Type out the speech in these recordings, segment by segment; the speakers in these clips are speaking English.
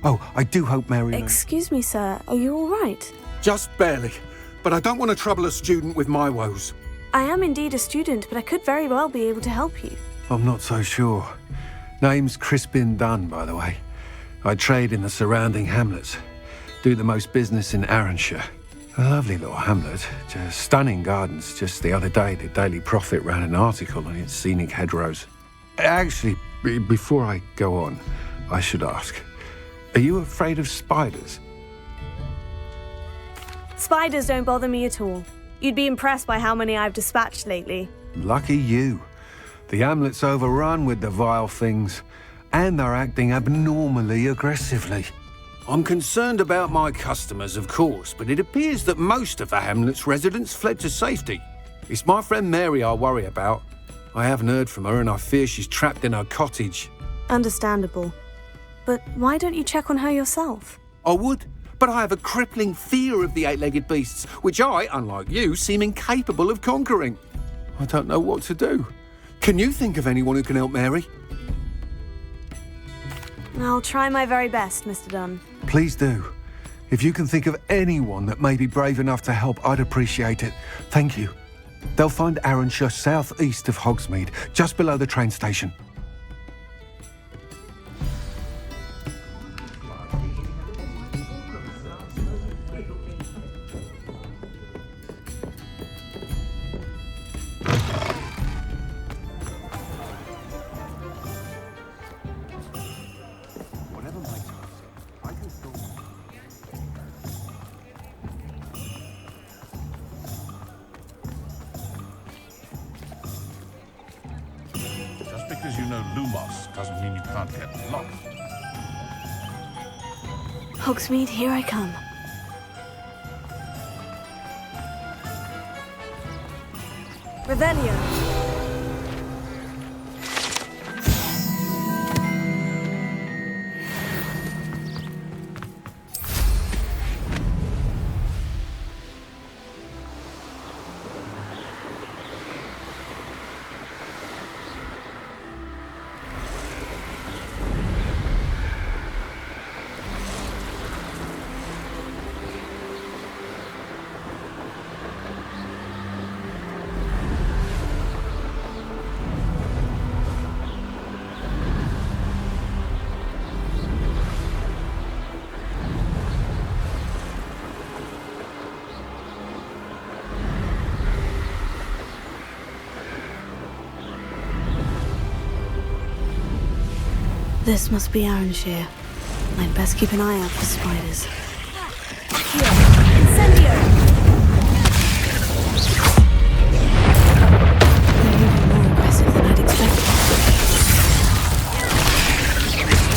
Oh, I do hope Mary... Excuse me, sir. Are you all right? Just barely. But I don't want to trouble a student with my woes. I am indeed a student, but I could very well be able to help you. I'm not so sure. Name's Crispin Dunn, by the way. I trade in the surrounding hamlets. Do the most business in Arranshire. A lovely little hamlet. Just stunning gardens. Just the other day, the Daily Prophet ran an article on its scenic hedgerows. Actually, before I go on, I should ask, are you afraid of spiders? Spiders don't bother me at all. You'd be impressed by how many I've dispatched lately. Lucky you. The hamlet's overrun with the vile things, and they're acting abnormally aggressively. I'm concerned about my customers, of course, but it appears that most of the hamlet's residents fled to safety. It's my friend Mary I worry about. I haven't heard from her, and I fear she's trapped in her cottage. Understandable. But why don't you check on her yourself? I would, but I have a crippling fear of the eight-legged beasts, which I, unlike you, seem incapable of conquering. I don't know what to do. Can you think of anyone who can help Mary? I'll try my very best, Mr. Dunn. Please do. If you can think of anyone that may be brave enough to help, I'd appreciate it. Thank you. They'll find Arranshire southeast of Hogsmeade, just below the train station. Because you know Lumos doesn't mean you can't get lost. Hogsmeade, here I come. Revelio. This must be Arranshire. I'd best keep an eye out for spiders. Here, incendio! They're even more aggressive than I'd expected.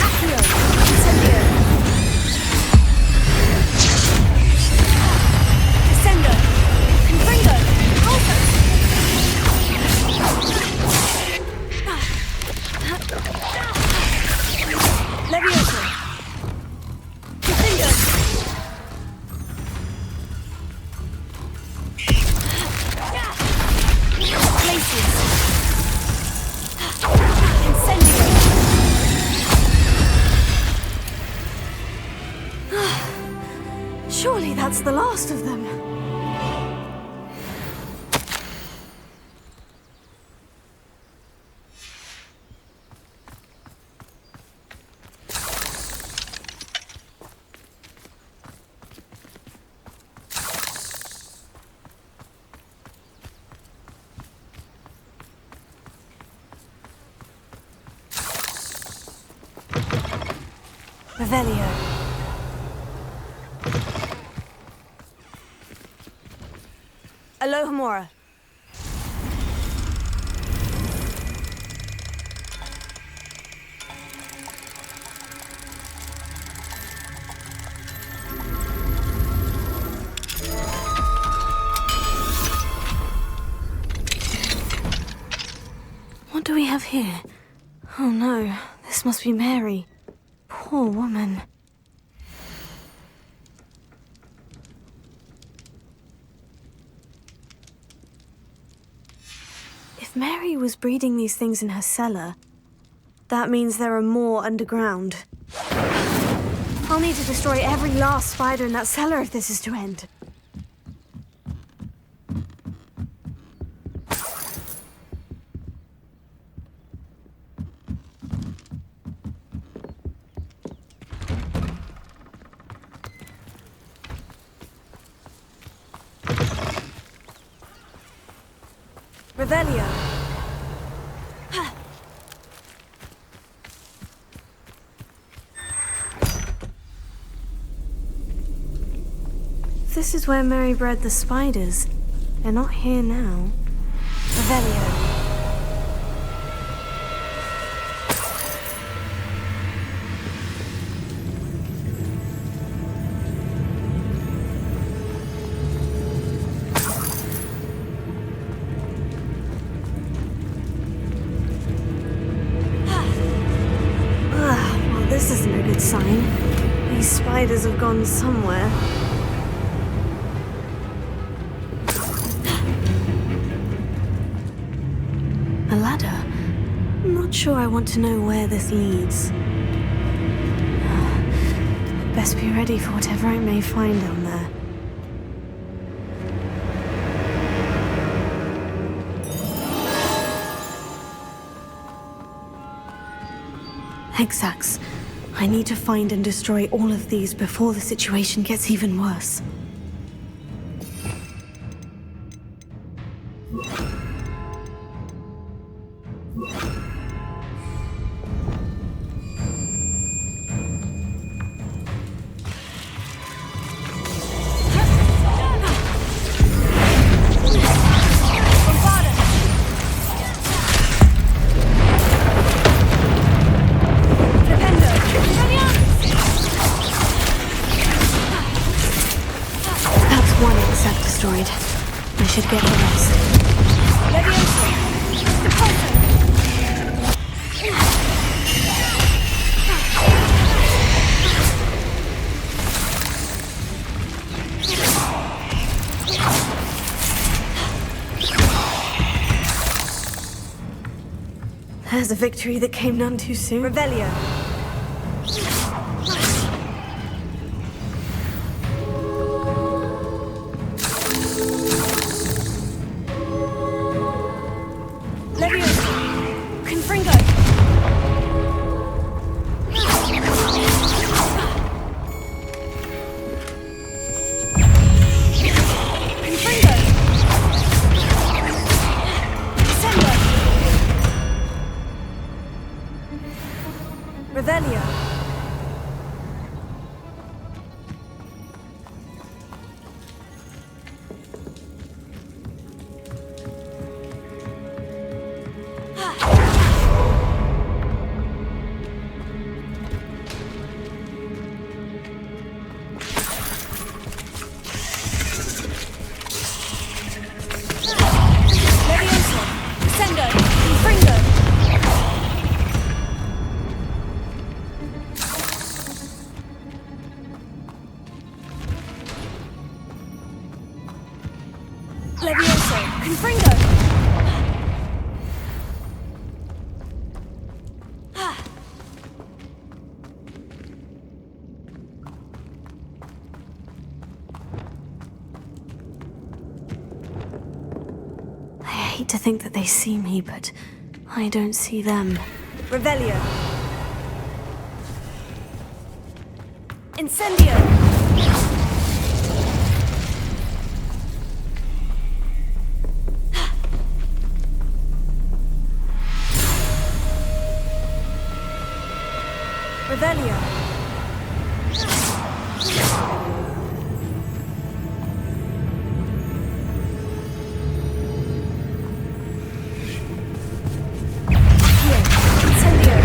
Accio, incendio! Descendo! Confringo! Alpha! Levioso! Descendo! Glacius! Incendio! Surely that's the last of them. Revelio. Alohomora. What do we have here? Oh no, this must be Mary. Poor woman. If Mary was breeding these things in her cellar, that means there are more underground. I'll need to destroy every last spider in that cellar if this is to end. Revelio. This is where Mary bred the spiders. They're not here now. Revelio. Well, this isn't a good sign. These spiders have gone somewhere. A ladder? I'm not sure I want to know where this leads. Best be ready for whatever I may find down there. Exacts. I need to find and destroy all of these before the situation gets even worse. Destroyed. I should get the rest. There's a victory that came none too soon. Revelio. Revelio. Levioso, Confringo! I hate to think that they see me, but I don't see them. Revelio. Incendio! Revelio. Here, incendio.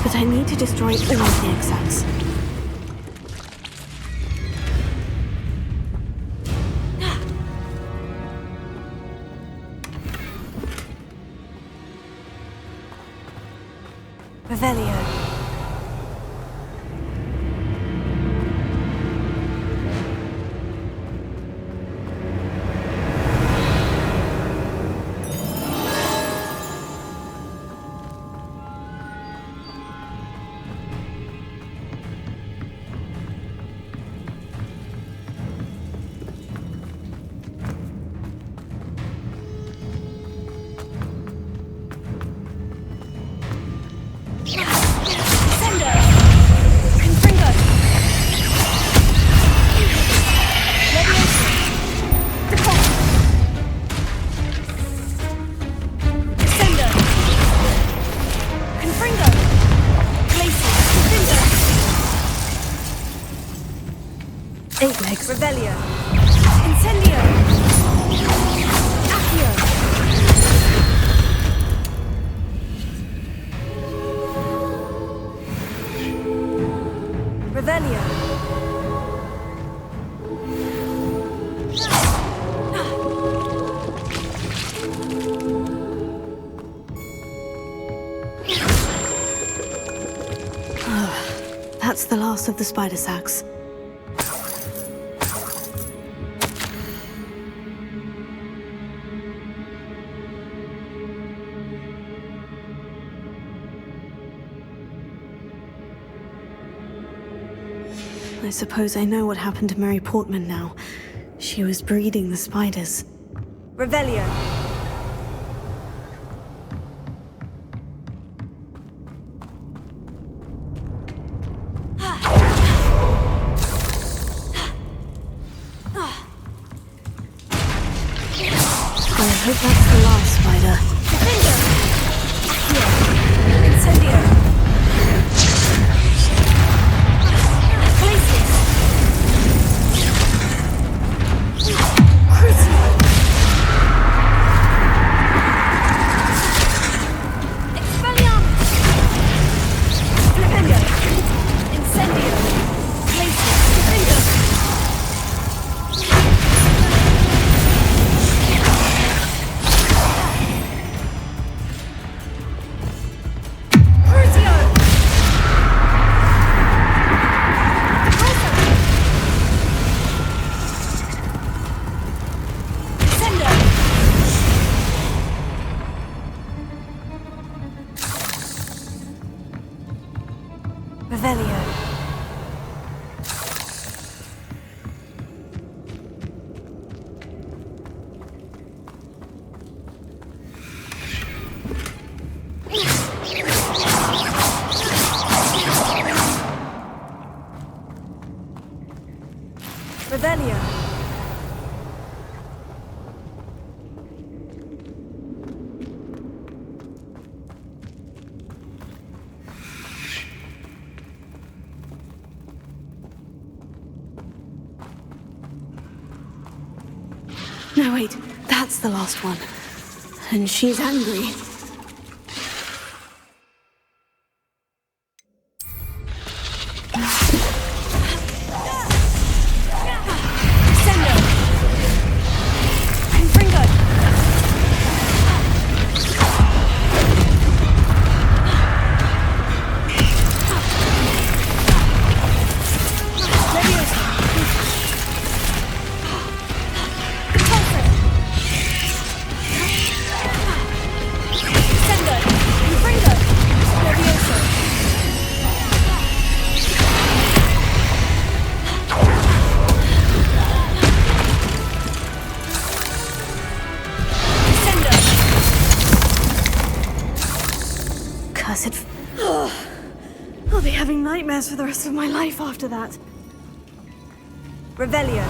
but I need to destroy all of the exacts. Revelio. Revelio. Incendio. Accio. Revelio. That's the last of the spider sacks. I suppose I know what happened to Mary Portman now. She was breeding the spiders. Revelio. I hope that's the last spider. Incendio. Revelio. Revelio. No, wait, that's the last one. And she's angry. I'll be having nightmares for the rest of my life after that. Revelio.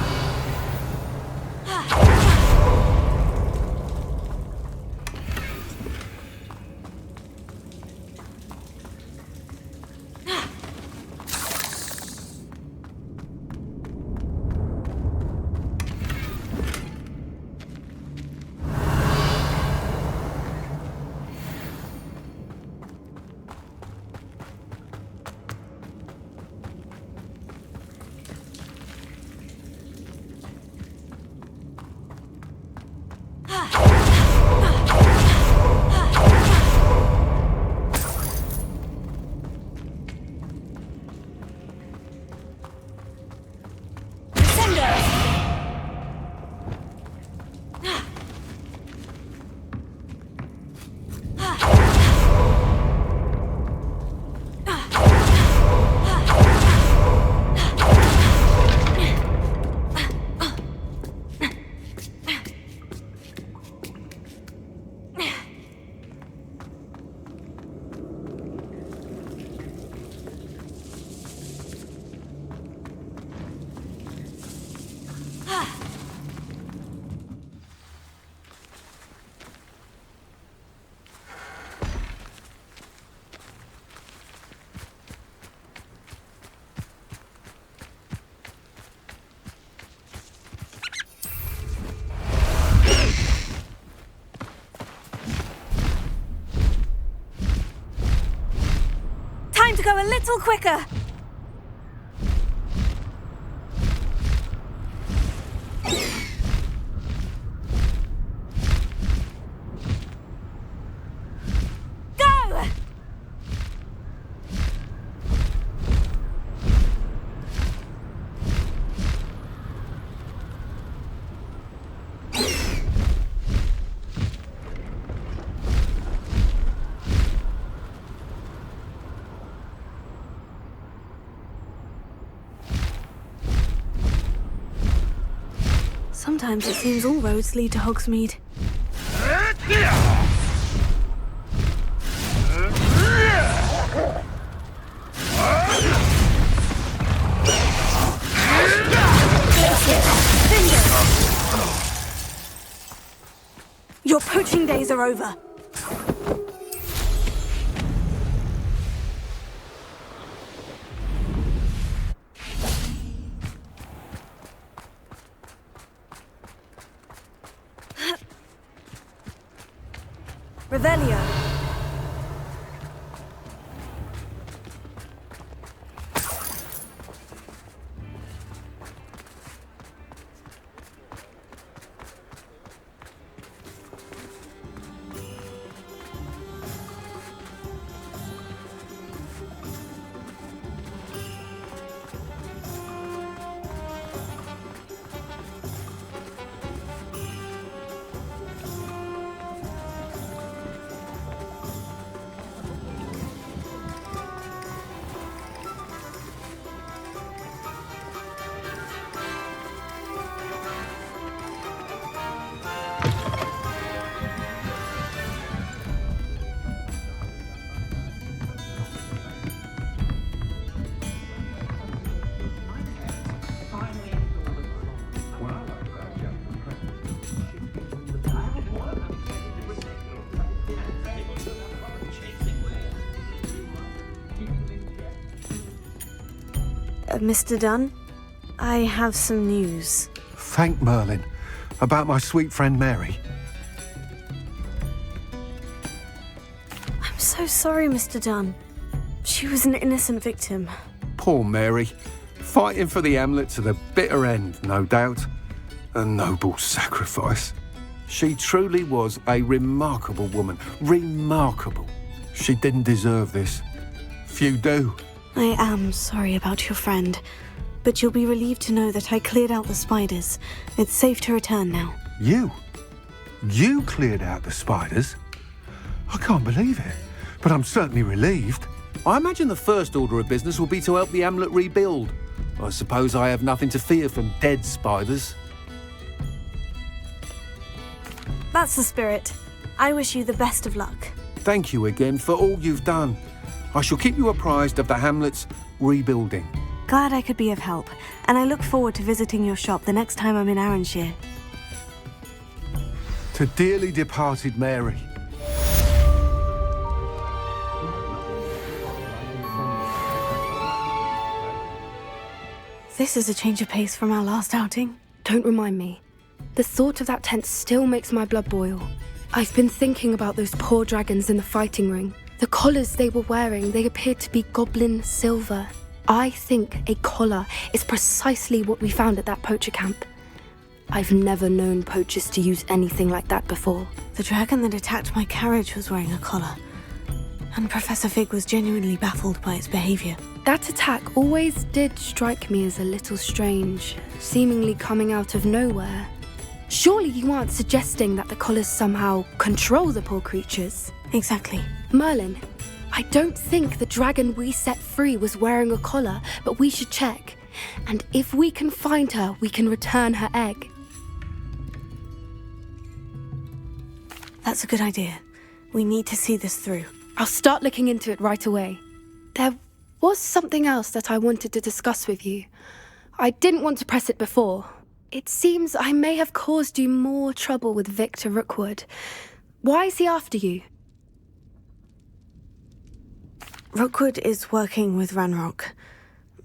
go a little quicker. Go! Sometimes it seems all roads lead to Hogsmeade. Your poaching days are over. Revelio. Mr. Dunn, I have some news. Thank Merlin. About my sweet friend Mary. I'm so sorry, Mr. Dunn. She was an innocent victim. Poor Mary. Fighting for the amulet to the bitter end, no doubt. A noble sacrifice. She truly was a remarkable woman. Remarkable. She didn't deserve this. Few do. I am sorry about your friend, but you'll be relieved to know that I cleared out the spiders. It's safe to return now. You? You cleared out the spiders? I can't believe it, but I'm certainly relieved. I imagine the first order of business will be to help the amulet rebuild. I suppose I have nothing to fear from dead spiders. That's the spirit. I wish you the best of luck. Thank you again for all you've done. I shall keep you apprised of the hamlet's rebuilding. Glad I could be of help, and I look forward to visiting your shop the next time I'm in Arranshire. To dearly departed Mary. This is a change of pace from our last outing. Don't remind me. The thought of that tent still makes my blood boil. I've been thinking about those poor dragons in the fighting ring. The collars they were wearing, they appeared to be goblin silver. I think a collar is precisely what we found at that poacher camp. I've never known poachers to use anything like that before. The dragon that attacked my carriage was wearing a collar, and Professor Fig was genuinely baffled by its behavior. That attack always did strike me as a little strange, seemingly coming out of nowhere. Surely you aren't suggesting that the collars somehow control the poor creatures? Exactly. Merlin, I don't think the dragon we set free was wearing a collar, but we should check. And if we can find her, we can return her egg. That's a good idea. We need to see this through. I'll start looking into it right away. There was something else that I wanted to discuss with you. I didn't want to press it before. It seems I may have caused you more trouble with Victor Rookwood. Why is he after you? Rookwood is working with Ranrock,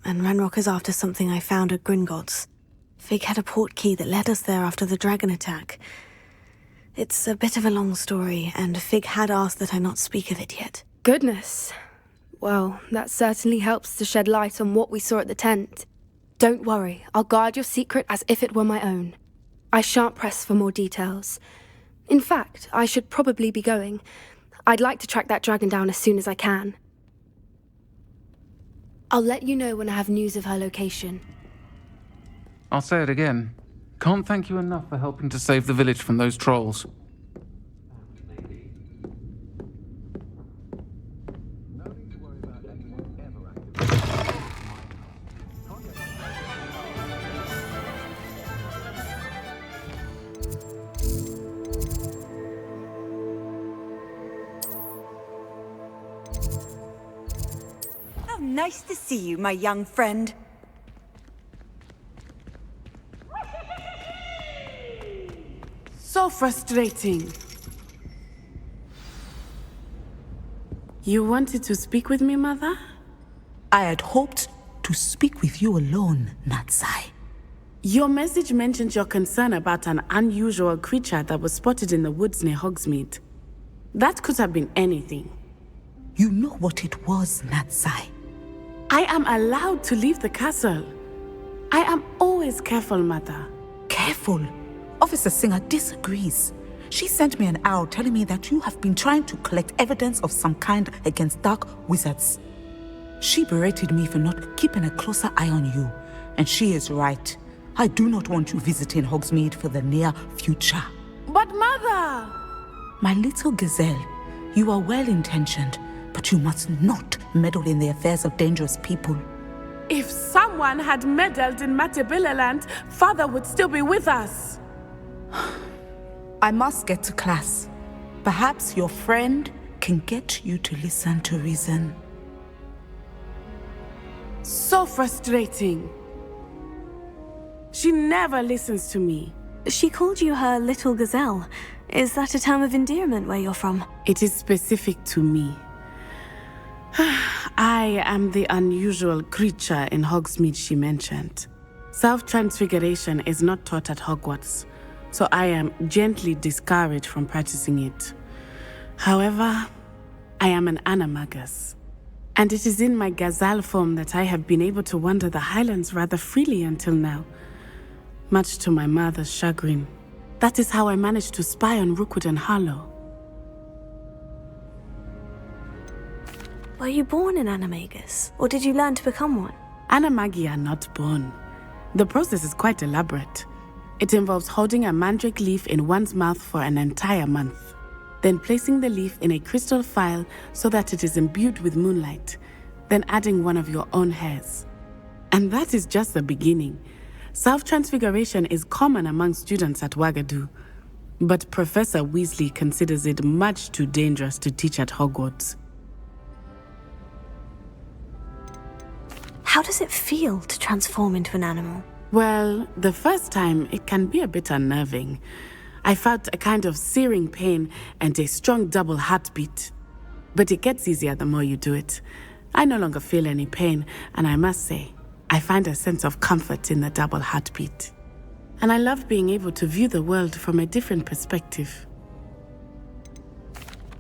and Ranrock is after something I found at Gringotts. Fig had a portkey that led us there after the dragon attack. It's a bit of a long story, and Fig had asked that I not speak of it yet. Goodness. Well, that certainly helps to shed light on what we saw at the tent. Don't worry, I'll guard your secret as if it were my own. I shan't press for more details. In fact, I should probably be going. I'd like to track that dragon down as soon as I can. I'll let you know when I have news of her location. I'll say it again. Can't thank you enough for helping to save the village from those trolls. Nice to see you, my young friend. So frustrating. You wanted to speak with me, Mother? I had hoped to speak with you alone, Natsai. Your message mentioned your concern about an unusual creature that was spotted in the woods near Hogsmeade. That could have been anything. You know what it was, Natsai. I am allowed to leave the castle. I am always careful, Mother. Careful. Officer Singer disagrees. She sent me an owl telling me that you have been trying to collect evidence of some kind against dark wizards. She berated me for not keeping a closer eye on you, and she is right. I do not want you visiting Hogsmeade for the near future. But Mother! My little gazelle, you are well-intentioned, but you must not meddle in the affairs of dangerous people. If someone had meddled in Matabeleland, Father would still be with us. I must get to class. Perhaps your friend can get you to listen to reason. So frustrating. She never listens to me. She called you her little gazelle. Is that a term of endearment where you're from? It is specific to me. I am the unusual creature in Hogsmeade she mentioned. Self-transfiguration is not taught at Hogwarts, so I am gently discouraged from practicing it. However, I am an animagus, and it is in my gazelle form that I have been able to wander the Highlands rather freely until now, much to my mother's chagrin. That is how I managed to spy on Rookwood and Harlow. Were you born an animagus, or did you learn to become one? Animagi are not born. The process is quite elaborate. It involves holding a mandrake leaf in one's mouth for an entire month, then placing the leaf in a crystal phial so that it is imbued with moonlight, then adding one of your own hairs. And that is just the beginning. Self-transfiguration is common among students at Wagadu, but Professor Weasley considers it much too dangerous to teach at Hogwarts. How does it feel to transform into an animal? Well, the first time it can be a bit unnerving. I felt a kind of searing pain and a strong double heartbeat. But it gets easier the more you do it. I no longer feel any pain, and I must say, I find a sense of comfort in the double heartbeat. And I love being able to view the world from a different perspective.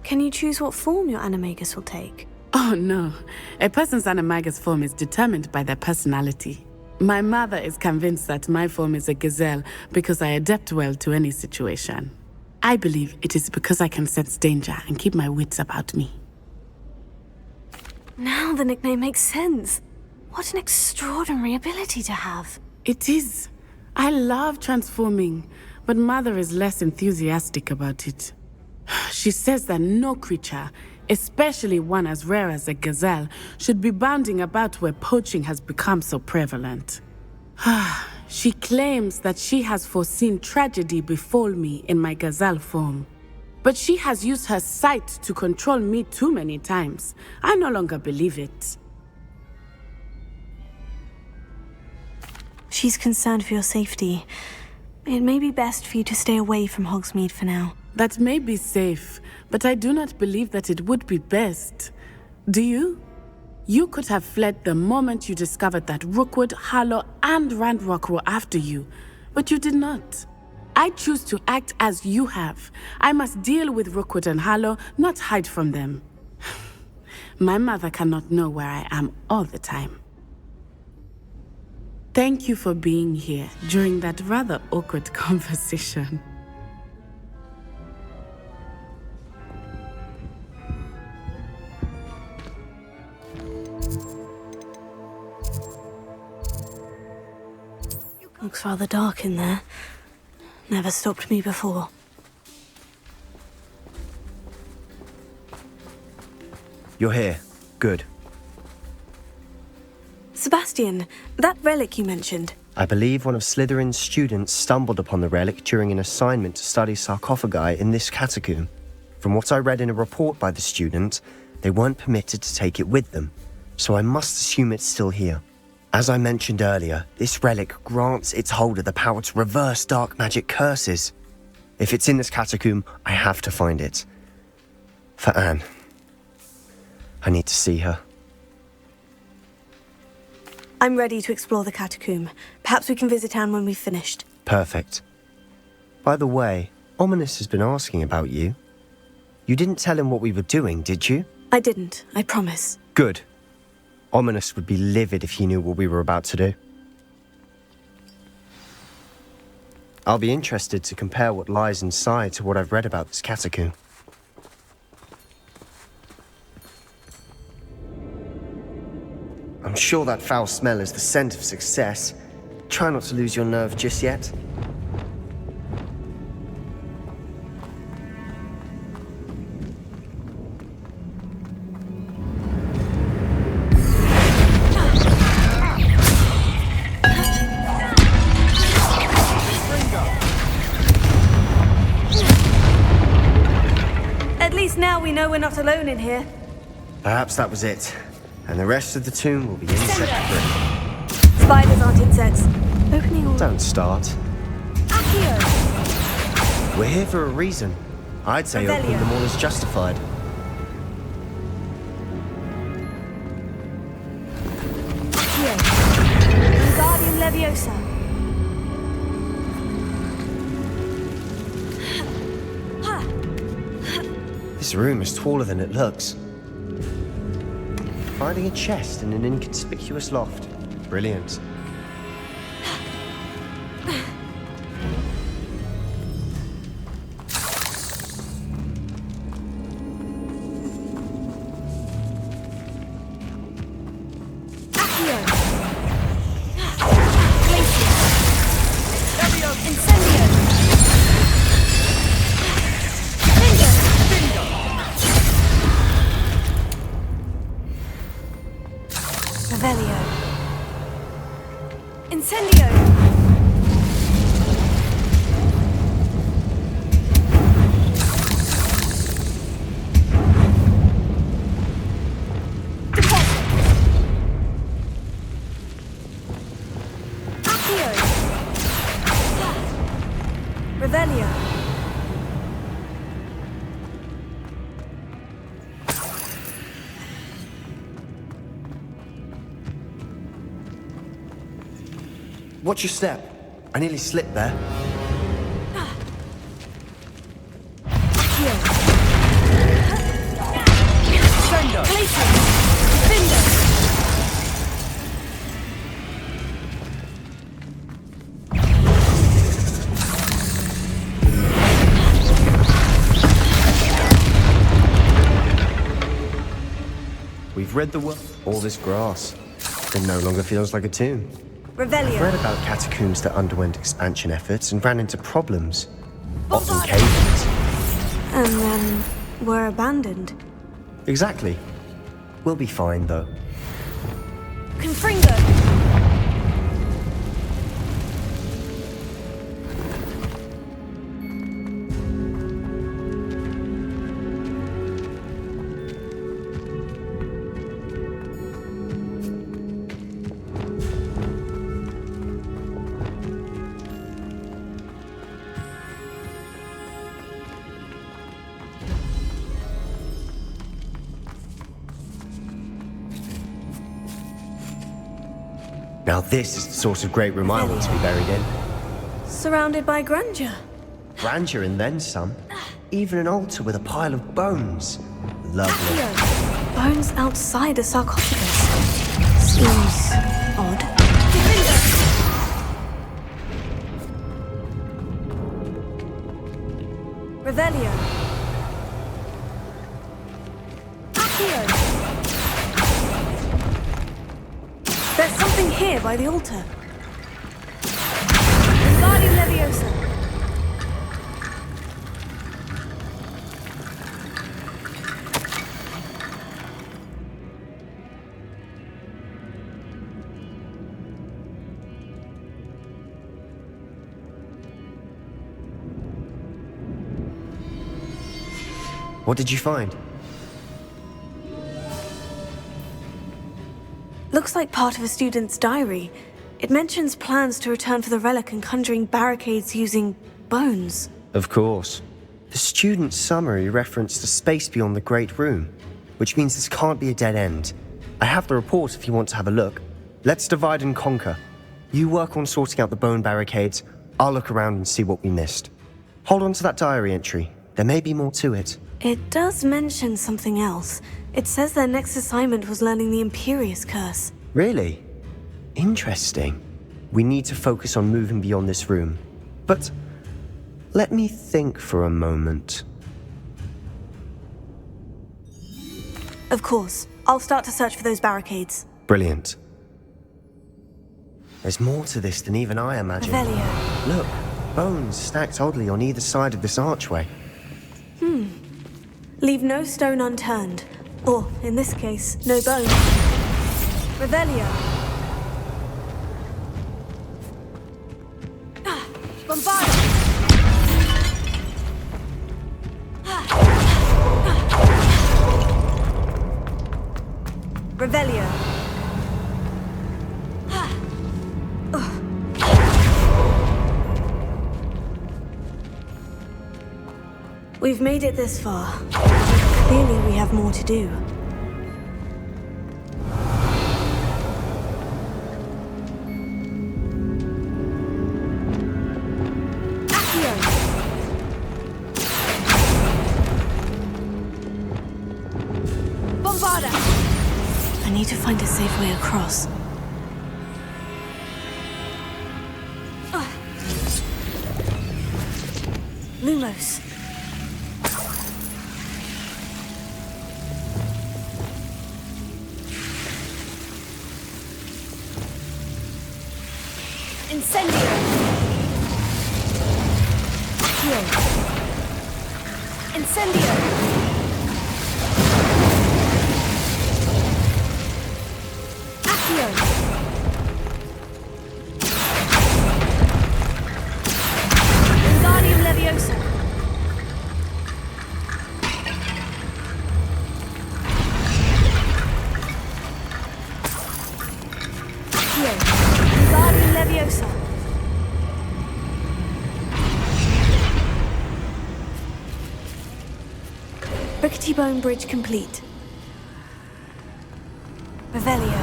Can you choose what form your animagus will take? Oh no, a person's animagus form is determined by their personality. My mother is convinced that my form is a gazelle because I adapt well to any situation. I believe it is because I can sense danger and keep my wits about me. Now the nickname makes sense. What an extraordinary ability to have. It is. I love transforming, but Mother is less enthusiastic about it. She says that no creature, especially one as rare as a gazelle, should be bounding about where poaching has become so prevalent. She claims that she has foreseen tragedy befall me in my gazelle form. But she has used her sight to control me too many times. I no longer believe it. She's concerned for your safety. It may be best for you to stay away from Hogsmeade for now. That may be safe, but I do not believe that it would be best. Do you? You could have fled the moment you discovered that Rookwood, Harlow, and Ranrock were after you, but you did not. I choose to act as you have. I must deal with Rookwood and Harlow, not hide from them. My mother cannot know where I am all the time. Thank you for being here during that rather awkward conversation. Looks rather dark in there. Never stopped me before. You're here. Good. Sebastian, that relic you mentioned. I believe one of Slytherin's students stumbled upon the relic during an assignment to study sarcophagi in this catacomb. From what I read in a report by the student, they weren't permitted to take it with them, so I must assume it's still here. As I mentioned earlier, this relic grants its holder the power to reverse dark magic curses. If it's in this catacomb, I have to find it. For Anne. I need to see her. I'm ready to explore the catacomb. Perhaps we can visit Anne when we've finished. Perfect. By the way, Ominous has been asking about you. You didn't tell him what we were doing, did you? I didn't, I promise. Good. Ominous would be livid if he knew what we were about to do. I'll be interested to compare what lies inside to what I've read about this catacomb. I'm sure that foul smell is the scent of success. Try not to lose your nerve just yet. At least now we know we're not alone in here. Perhaps that was it. And the rest of the tomb will be insect-free. Spiders aren't insects. Opening all... Don't start. Accio! We're here for a reason. I'd say opening them all is justified. Accio! Wingardium Leviosa. This room is taller than it looks. Finding a chest in an inconspicuous loft. Brilliant. Watch your step. I nearly slipped there. We've read the word. All this grass. It no longer feels like a tomb. Revelio. I've read about catacombs that underwent expansion efforts and ran into problems. Often cave-ins. And then were abandoned. Exactly. We'll be fine, though. Confringo. Now this is the sort of great room I want to be buried in. Surrounded by grandeur. Grandeur and then some. Even an altar with a pile of bones. Lovely. Accio. bones outside a sarcophagus. Seems odd. Revelio. Accio. There's something here by the altar. Wingardium Leviosa. What did you find? Looks like part of a student's diary. It mentions plans to return for the relic and conjuring barricades using bones. Of course. The student's summary referenced a space beyond the Great Room, which means this can't be a dead end. I have the report if you want to have a look. Let's divide and conquer. You work on sorting out the bone barricades, I'll look around and see what we missed. Hold on to that diary entry. There may be more to it. It does mention something else. It says their next assignment was learning the Imperious Curse. Really? Interesting. We need to focus on moving beyond this room. But let me think for a moment. Of course. I'll start to search for those barricades. Brilliant. There's more to this than even I imagined. Revelio. Look, bones stacked oddly on either side of this archway. Leave no stone unturned. Or, in this case, no bone. Revelio. Bombarda. Revelio. We've made it this far. Clearly we have more to do. Accio. Bombarda. I need to find a safe way across. Lumos. Incendio! Accio! Incendio! Accio! Wingardium Leviosa! Accio! Wingardium Leviosa! Rickety Bone Bridge complete. Revelio.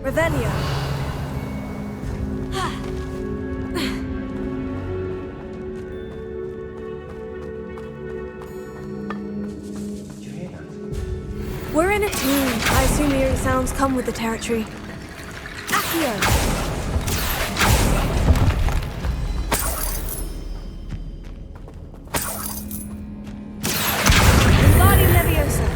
Revelio. We're in a tomb. I assume eerie sounds come with the territory. Accio. Wingardium Leviosa.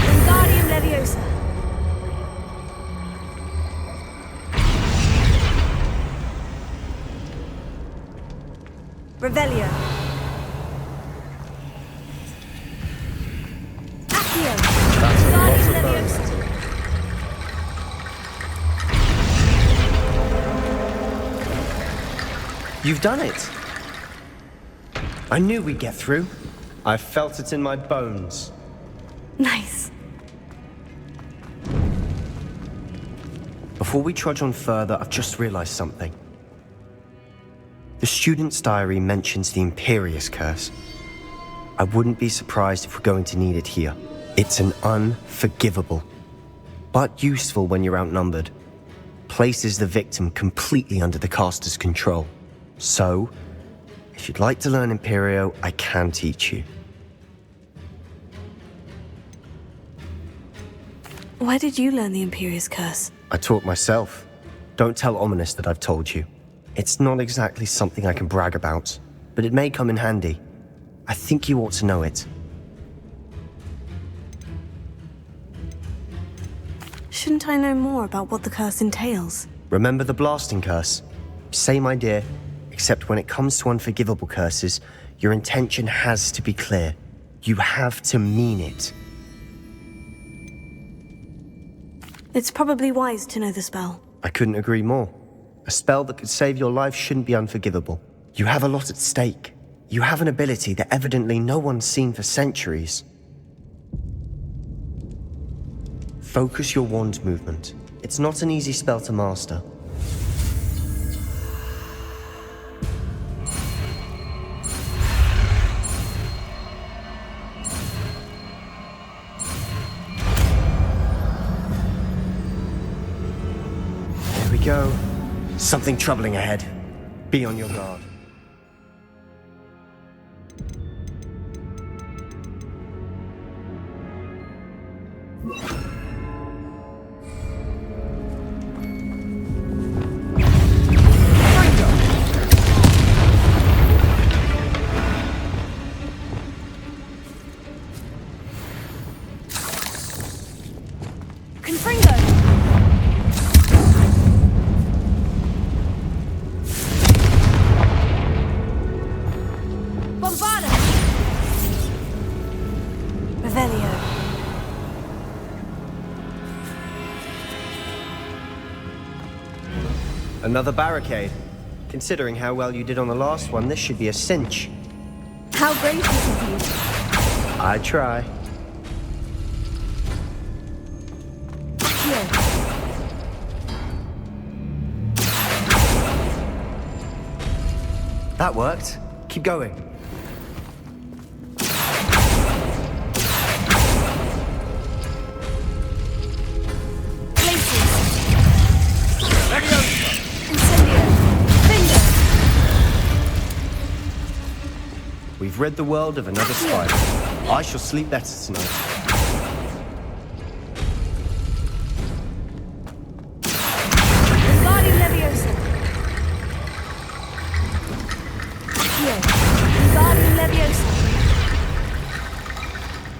Wingardium Leviosa. Revelio. Accio. Wingardium Leviosa. You've done it! I knew we'd get through. I felt it in my bones. Nice. Before we trudge on further, I've just realized something. The student's diary mentions the Imperious Curse. I wouldn't be surprised if we're going to need it here. It's an unforgivable, but useful when you're outnumbered. Places the victim completely under the caster's control. So, if you'd like to learn Imperio, I can teach you. Where did you learn the Imperious Curse? I taught myself. Don't tell Ominous that I've told you. It's not exactly something I can brag about, but it may come in handy. I think you ought to know it. Shouldn't I know more about what the curse entails? Remember the blasting curse? Same idea, except when it comes to unforgivable curses, your intention has to be clear. You have to mean it. It's probably wise to know the spell. I couldn't agree more. A spell that could save your life shouldn't be unforgivable. You have a lot at stake. You have an ability that evidently no one's seen for centuries. Focus your wand movement. It's not an easy spell to master. There we go. Something troubling ahead. Be on your guard. Another barricade. Considering how well you did on the last one, this should be a cinch. How gracious of you. I try. Here. That worked. Keep going. We've rid the world of another spider. I shall sleep better tonight. Wingardium Leviosa. Here. Wingardium Leviosa.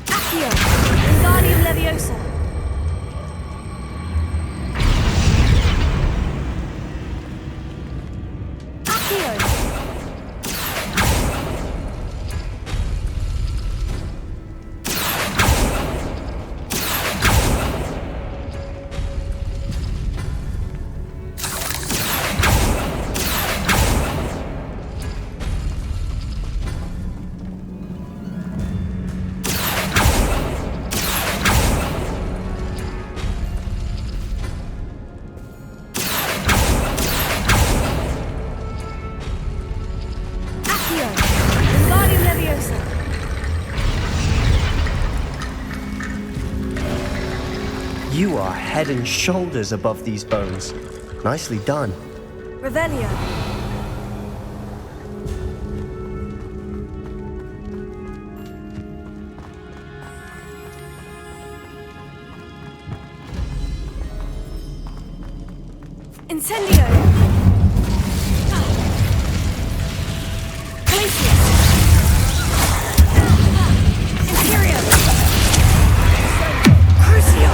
Accio. Wingardium Leviosa. Accio. You are head and shoulders above these bones. Nicely done. Revelio. Incendio. Glacius. Imperio. Crucio.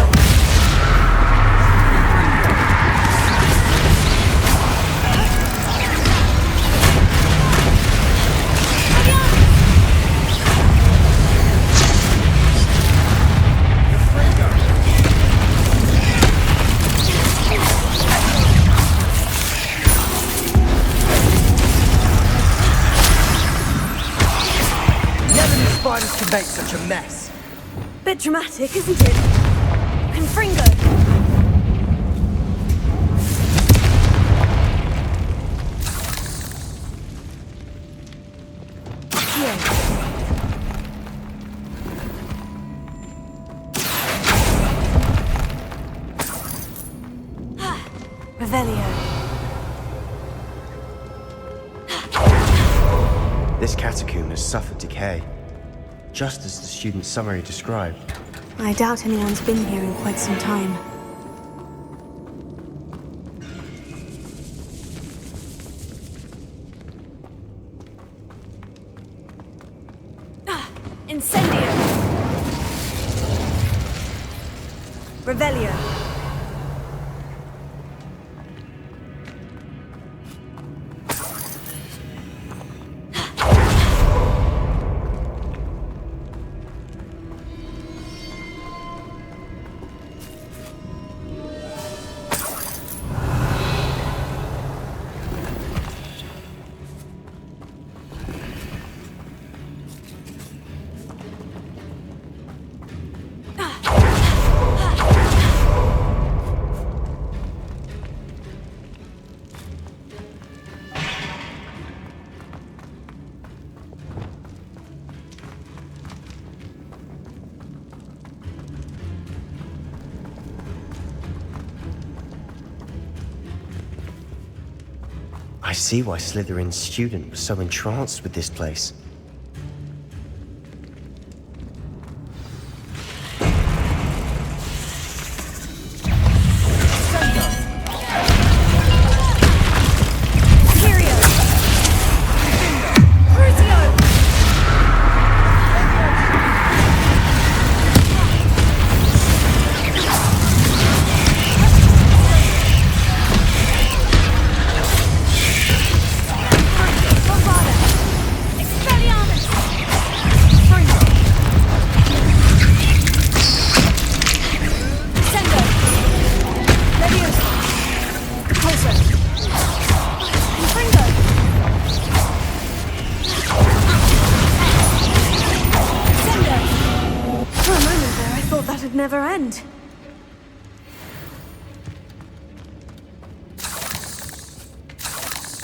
spiders can make such a mess? Bit dramatic, isn't it? Confringo! Revelio. This catacomb has suffered decay, just as the student's summary described. I doubt anyone's been here in quite some time. Incendio! Revelio. I see why Slytherin's student was so entranced with this place. Never end.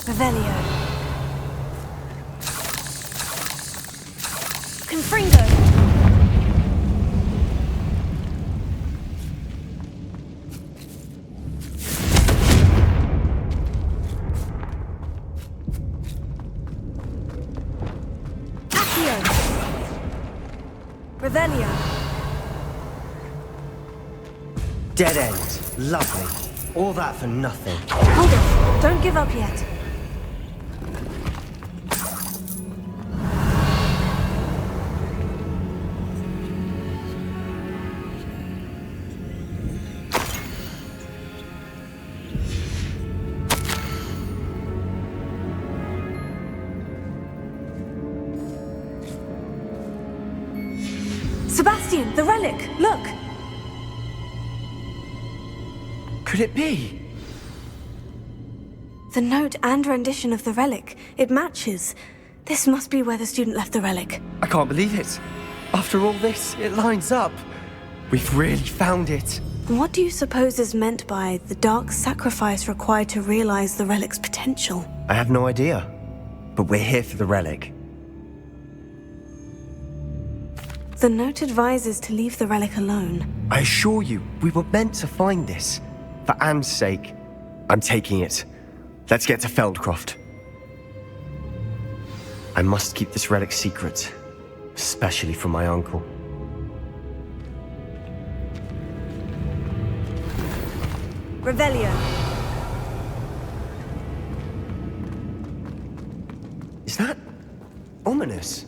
Revelio. Confringo. Accio. Revelio. Dead end. Lovely. All that for nothing. Hold on. Don't give up yet. Sebastian, the relic! Look! Could it be? The note and rendition of the relic. It matches. This must be where the student left the relic. I can't believe it. After all this, it lines up. We've really found it. What do you suppose is meant by the dark sacrifice required to realize the relic's potential? I have no idea. But we're here for the relic. The note advises to leave the relic alone. I assure you, we were meant to find this. For Anne's sake, I'm taking it. Let's get to Feldcroft. I must keep this relic secret, especially from my uncle. Revelio. Is that ominous?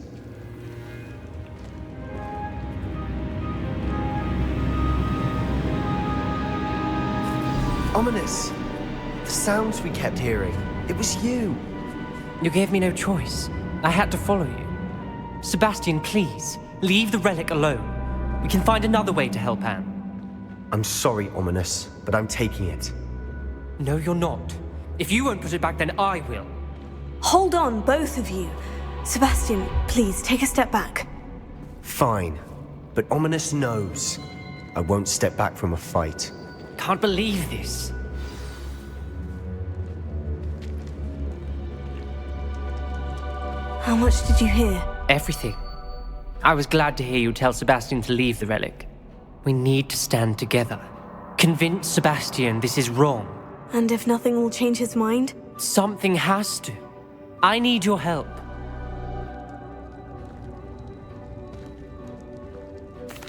Ominous. The sounds we kept hearing. It was you. You gave me no choice. I had to follow you. Sebastian, please, leave the relic alone. We can find another way to help Anne. I'm sorry, Ominous, but I'm taking it. No, you're not. If you won't put it back, then I will. Hold on, both of you. Sebastian, please, take a step back. Fine, but Ominous knows I won't step back from a fight. Can't believe this. How much did you hear? Everything. I was glad to hear you tell Sebastian to leave the relic. We need to stand together. Convince Sebastian this is wrong. And if nothing will change his mind? Something has to. I need your help.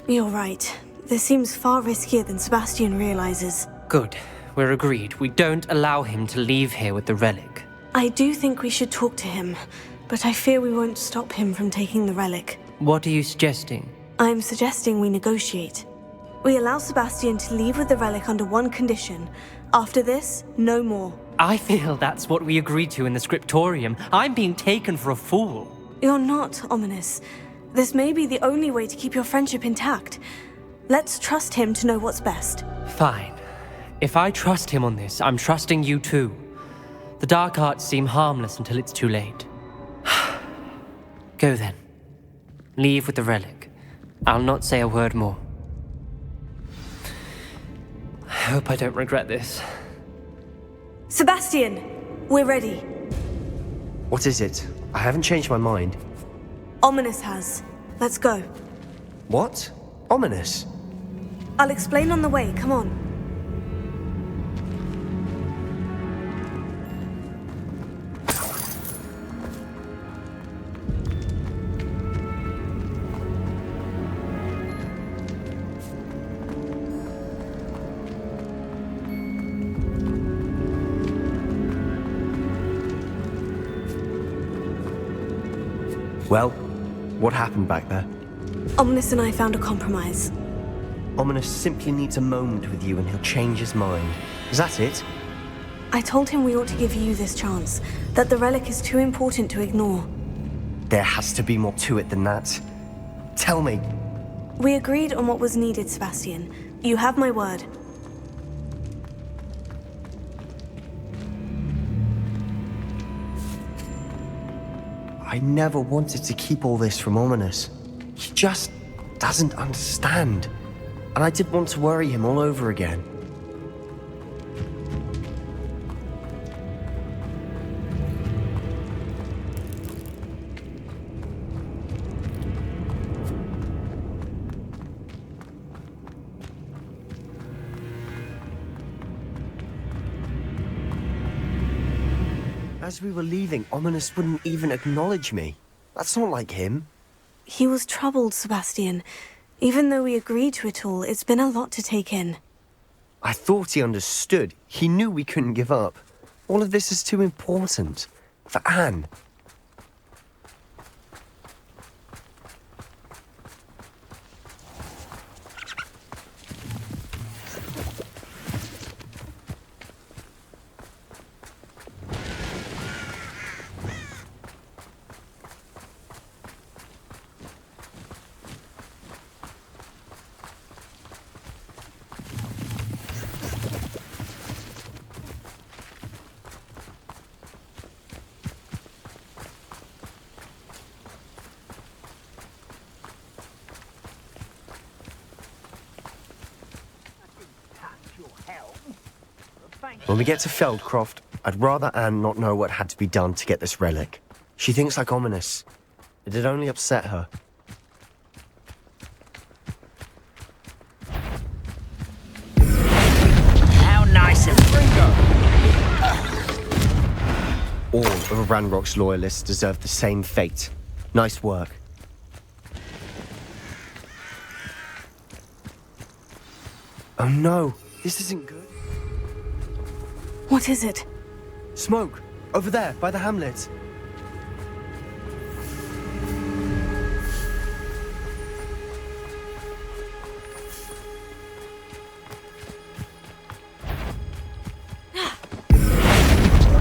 You're right. This seems far riskier than Sebastian realizes. Good. We're agreed. We don't allow him to leave here with the relic. I do think we should talk to him, but I fear we won't stop him from taking the relic. What are you suggesting? I'm suggesting we negotiate. We allow Sebastian to leave with the relic under one condition. After this, no more. I feel that's what we agreed to in the scriptorium. I'm being taken for a fool. You're not, Ominous. This may be the only way to keep your friendship intact. Let's trust him to know what's best. Fine. If I trust him on this, I'm trusting you too. The dark arts seem harmless until it's too late. Go then. Leave with the relic. I'll not say a word more. I hope I don't regret this. Sebastian! We're ready. What is it? I haven't changed my mind. Ominous has. Let's go. What? Ominous? I'll explain on the way, come on. Well, what happened back there? Ominous and I found a compromise. Ominous simply needs a moment with you and he'll change his mind. Is that it? I told him we ought to give you this chance, that the relic is too important to ignore. There has to be more to it than that. Tell me. We agreed on what was needed, Sebastian. You have my word. I never wanted to keep all this from Ominous. He just doesn't understand. And I didn't want to worry him all over again. As we were leaving, Ominous wouldn't even acknowledge me. That's not like him. He was troubled, Sebastian. Even though we agreed to it all, it's been a lot to take in. I thought he understood. He knew we couldn't give up. All of this is too important. For Anne. When we get to Feldcroft, I'd rather Anne not know what had to be done to get this relic. She thinks like Ominous. It'd only upset her. How nice of Ringo! All of Ranrock's loyalists deserve the same fate. Nice work. Oh no, this isn't good. What is it? Smoke! Over there, by the hamlet.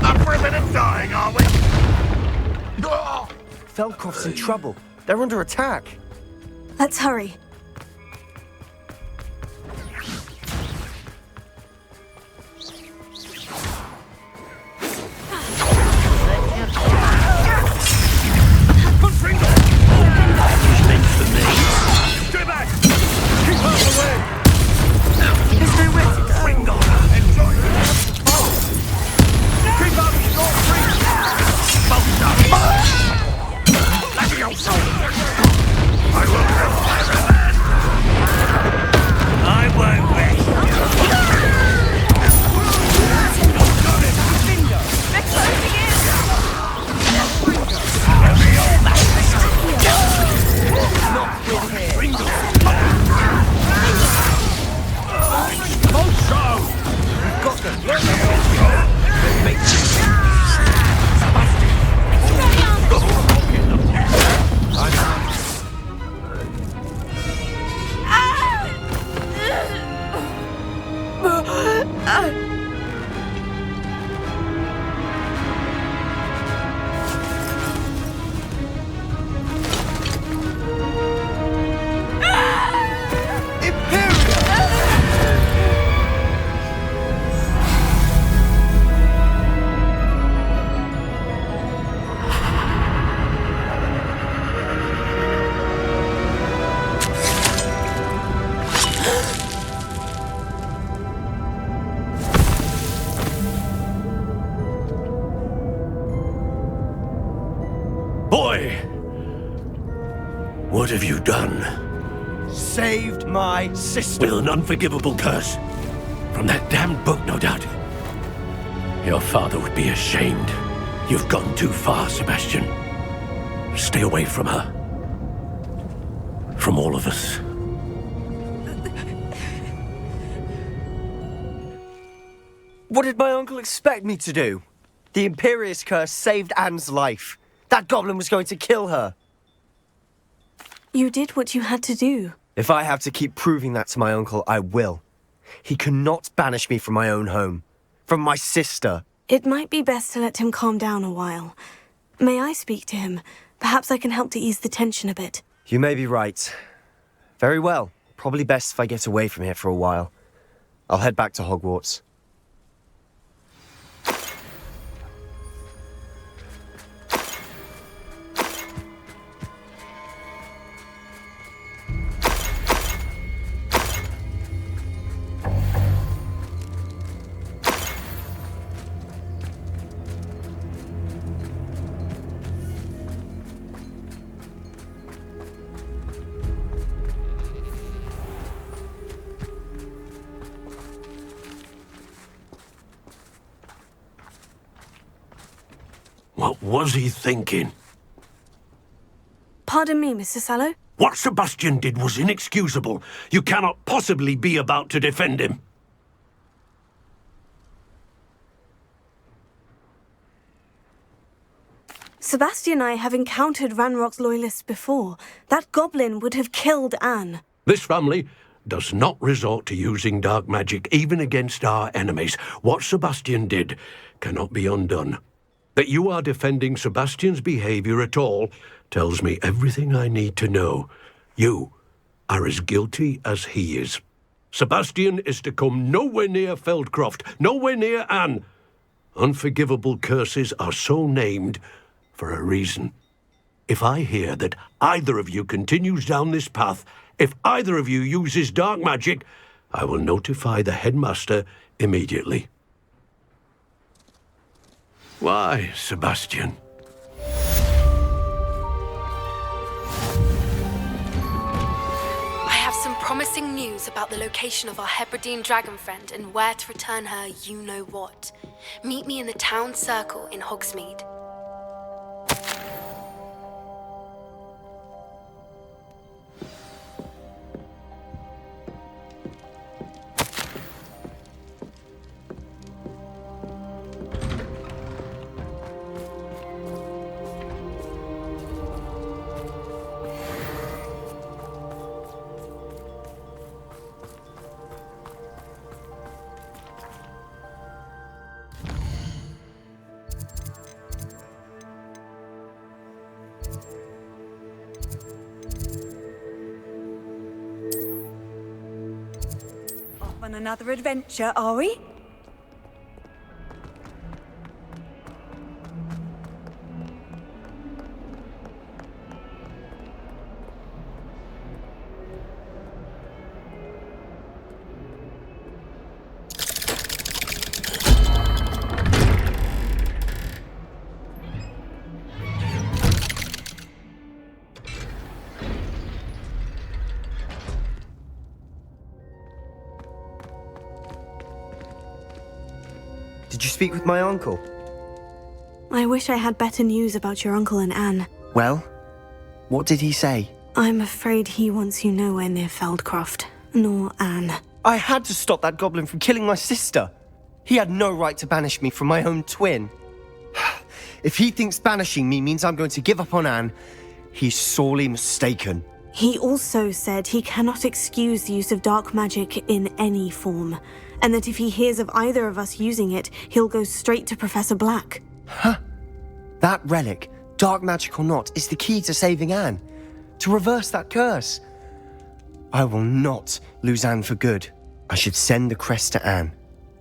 Up for a bit of dying, are we? Feldcroft's in trouble. They're under attack. Let's hurry. That was meant for me. Boy! What have you done? Saved my sister. With an unforgivable curse. From that damned book, no doubt. Your father would be ashamed. You've gone too far, Sebastian. Stay away from her. From all of us. What did my uncle expect me to do? The Imperious curse saved Anne's life. That goblin was going to kill her. You did what you had to do. If I have to keep proving that to my uncle, I will. He cannot banish me from my own home. From my sister. It might be best to let him calm down a while. May I speak to him? Perhaps I can help to ease the tension a bit. You may be right. Very well. Probably best if I get away from here for a while. I'll head back to Hogwarts. What was he thinking? Pardon me, Mr. Sallow? What Sebastian did was inexcusable. You cannot possibly be about to defend him. Sebastian and I have encountered Ranrock's loyalists before. That goblin would have killed Anne. This family does not resort to using dark magic even against our enemies. What Sebastian did cannot be undone. That you are defending Sebastian's behavior at all tells me everything I need to know. You are as guilty as he is. Sebastian is to come nowhere near Feldcroft, nowhere near Anne. Unforgivable curses are so named for a reason. If I hear that either of you continues down this path, if either of you uses dark magic, I will notify the headmaster immediately. Why, Sebastian? I have some promising news about the location of our Hebridean dragon friend and where to return her you-know-what. Meet me in the town circle in Hogsmeade. On another adventure, are we? Did you speak with my uncle? I wish I had better news about your uncle and Anne. Well, what did he say? I'm afraid he wants you nowhere near Feldcroft, nor Anne. I had to stop that goblin from killing my sister. He had no right to banish me from my own twin. If he thinks banishing me means I'm going to give up on Anne, he's sorely mistaken. He also said he cannot excuse the use of dark magic in any form, and that if he hears of either of us using it, he'll go straight to Professor Black. Huh? That relic, dark magic or not, is the key to saving Anne. To reverse that curse. I will not lose Anne for good. I should send the crest to Anne.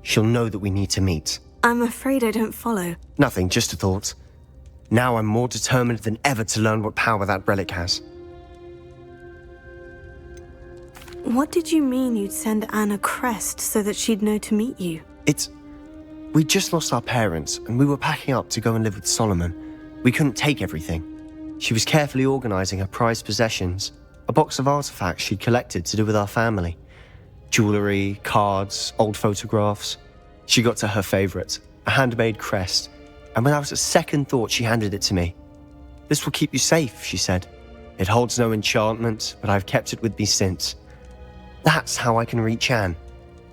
She'll know that we need to meet. I'm afraid I don't follow. Nothing, just a thought. Now I'm more determined than ever to learn what power that relic has. What did you mean you'd send Anne a crest so that she'd know to meet you? We just lost our parents, and we were packing up to go and live with Solomon. We couldn't take everything. She was carefully organising her prized possessions, a box of artefacts she'd collected to do with our family. Jewellery, cards, old photographs. She got to her favourite, a handmade crest, and without a second thought she handed it to me. "This will keep you safe," she said. "It holds no enchantment, but I've kept it with me since. That's how I can reach Anne.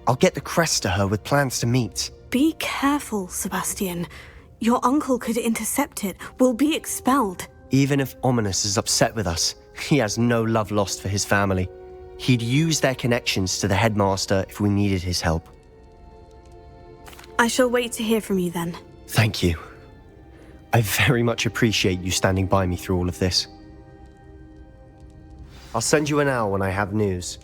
I'll get the crest to her with plans to meet." Be careful, Sebastian. Your uncle could intercept it. We'll be expelled. Even if Ominous is upset with us, he has no love lost for his family. He'd use their connections to the headmaster if we needed his help. I shall wait to hear from you then. Thank you. I very much appreciate you standing by me through all of this. I'll send you an owl when I have news.